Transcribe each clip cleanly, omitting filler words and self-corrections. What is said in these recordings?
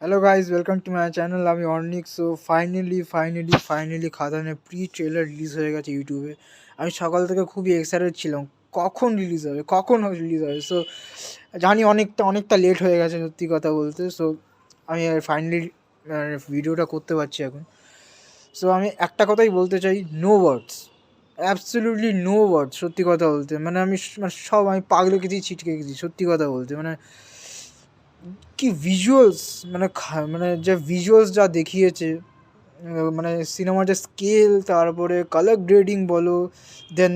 Hello guys, welcome to my channel. আমি Arnik. So finally খাদানের trailer release হয়ে গেছে ইউটিউবে। আমি সকাল থেকে খুবই এক্সাইটেড ছিলাম কখন রিলিজ হবে। সো জানি অনেকটা লেট হয়ে গেছে সত্যি কথা বলতে। সো আমি ফাইনালি ভিডিওটা করতে পারছি এখন। সো আমি একটা কথাই বলতে চাই, no words, absolutely no words. সত্যি কথা বলতে আমি পাগলে গেছি, ছিটকে গেছি সত্যি কথা বলতে। কি ভিজুয়ালস, যে ভিজুয়ালস যা দেখিয়েছে, সিনেমার যে স্কেল, তারপরে কালার গ্রেডিং বলো, দেন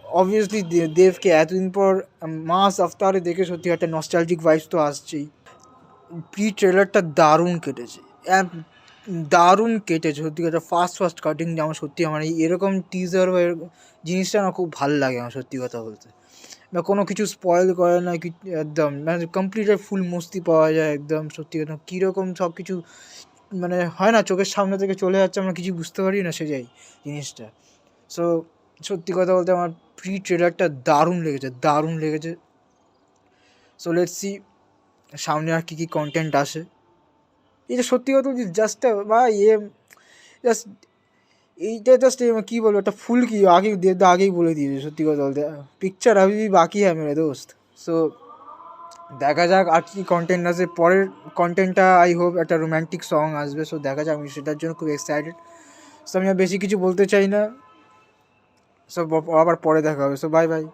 অবভিয়াসলি দেবকে এতদিন পর মাস আফতারে দেখে সত্যি একটা নস্টালজিক ভাইবস তো আসছেই। ট্রেলারটা দারুণ কেটেছে সত্যি কথা। ফার্স্ট কাটিং যেমন সত্যি আমার এরকম টিজার বা এরকম জিনিসটা না খুব ভালো লাগে আমার সত্যি কথা বলতে। না কোনো কিছু স্পয়েল করে না, কি একদম কমপ্লিট ফুল মস্তি পাওয়া যায় একদম সত্যি কথা। কীরকম সব কিছু হয় না, চোখের সামনে থেকে চলে যাচ্ছে, আমরা কিছু বুঝতে পারি না, সে যাই জিনিসটা। সো সত্যি কথা বলতে আমার ট্রেলারটা দারুণ লেগেছে। সো লেটস সি সামনে আর কী কন্টেন্ট আসে। এটা সত্যি কথা বলছি, জাস্ট বা জাস্ট কী বলবো, একটা ফুল কি আগেই বলে দিয়েছে সত্যি কথা বলতে। পিকচার আবি বাকি হ্যাঁ মেরে দোস্ত। সো দেখা যাক আর কি কন্টেন্ট আসে। পরের কন্টেন্টটা আই হোপ একটা রোম্যান্টিক সং আসবে। সো দেখা যাক, আমি সেটার জন্য খুব এক্সাইটেড। সো আমি আর বেশি কিছু বলতে চাই না। সো আবার পরে দেখা হবে। So bye bye.